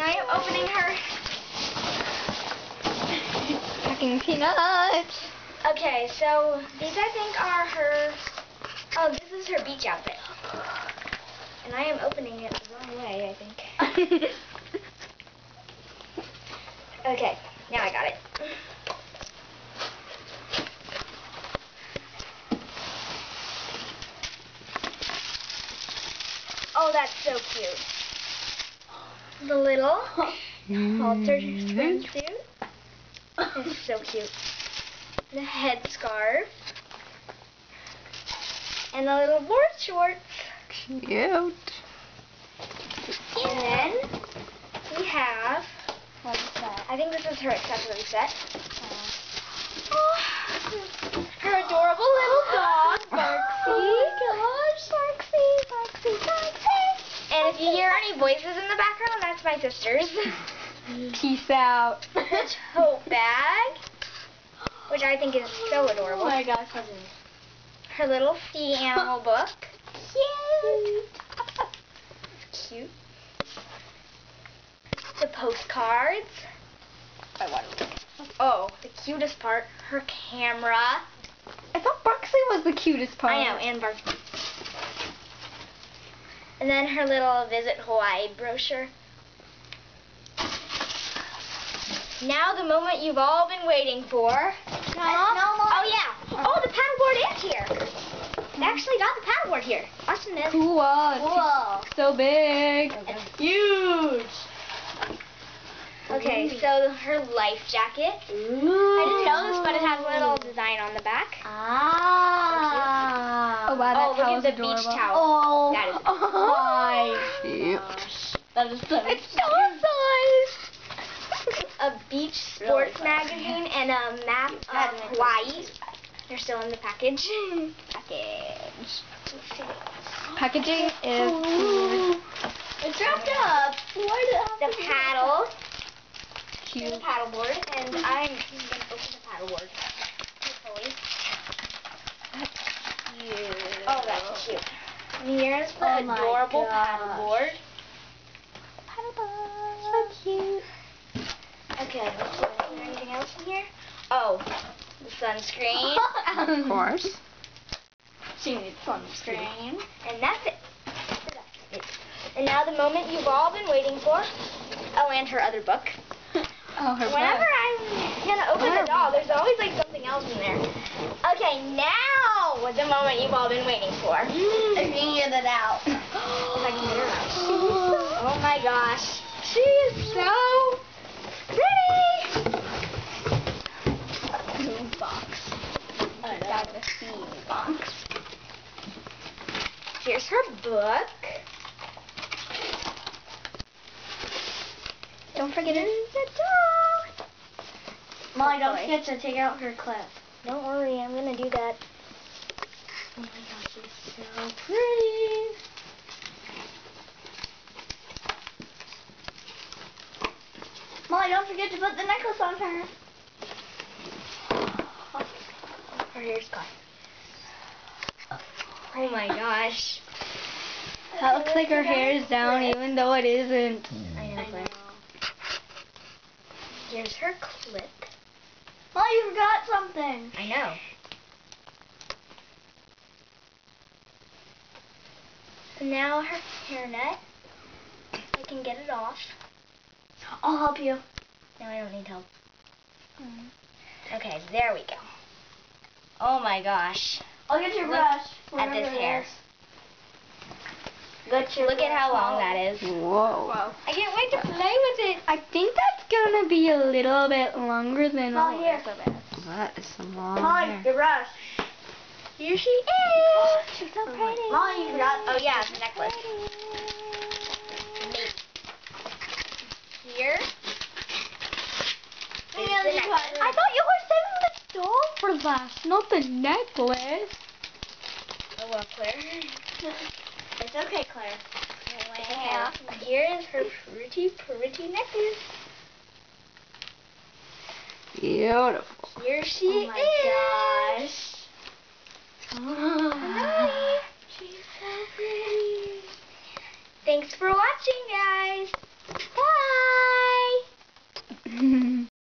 I am opening her. Packing peanuts. Okay, so these I think are her. Oh, this is her beach outfit. And I am opening it the wrong way, I think. Okay, now I got it. Oh, that's so cute. The little halter swimsuit. It's so cute. The headscarf. And the little board shorts. Cute. And then we have, What is that? I think this is her accessory set. Oh, her adorable little dog, Barksy. Oh my gosh, Barksy, Barksy, Barksy. And if you hear any voices in the background, that's my sister's. Peace out. Tote bag, which I think is so adorable. Oh my gosh, what is it? Her little sea animal book. Cute. Cute. The postcards. I want to look. Oh, the cutest part, her camera. I thought Barksy was the cutest part. I know, and Barksy. And then her little Visit Hawaii brochure. Now the moment you've all been waiting for. Oh yeah. Oh, the paddleboard is here. They actually got the paddleboard here. Watch this. Cool. Cool. So big. It's huge. Okay, so her life jacket. I didn't know this, but it has a little design on the back. Oh wow, that Oh, look towel's at the beach adorable. towel. Oh, That is cute. That is so It's so nice. a beach sports magazine and a map of Hawaii. They're still in the package. Package. Let's see. Packaging is cute. It's wrapped up. Why did it have The paddle. Cute. The paddleboard, and I'm going to open the paddleboard. Hopefully. Cute. Oh, that's cute. And here's the Oh my adorable gosh. paddleboard. Paddleboard. So cute. Okay, let's see. Is there anything else in here? Oh, the sunscreen. Of course. She needs sunscreen. And that's it. That's it. And now the moment you've all been waiting for. Oh, and her other book. Oh, her Whenever book. I'm gonna open the doll, there's always like something else in there. Okay, now the moment you've all been waiting for. I can get it out. If I can get her out. Oh my gosh. She is so pretty. New box. Got the seed box. Here's her book. Don't forget it is a doll. Molly, don't forget to take out her clip. Don't worry, I'm gonna do that. Oh my gosh, she's so pretty. Molly, don't forget to put the necklace on her. Her hair's gone. Oh my gosh. That looks like her hair is down even though it isn't. I know. Here's her clip. Molly, you forgot something. I know. And now her hairnet. I can get it off. I'll help you. No, I don't need help. Okay, there we go. Oh my gosh. I'll get your Look brush. at this hair. Your Look at how long that is. Whoa. I can't wait to play with it. I think that's gonna be a little bit longer than Oh, the here. rest of it. That is some long Molly, hair. your brush. Here she is. She's so pretty. Molly, you forgot. Oh yeah, the necklace. Here. is the necklace. I thought you were saving the doll for last, not the necklace. Oh well, Claire. It's okay, Claire. Okay. Here is her pretty, pretty necklace. Beautiful. Here she Oh is. my gosh. Hi. She's so pretty. Thanks for watching, guys.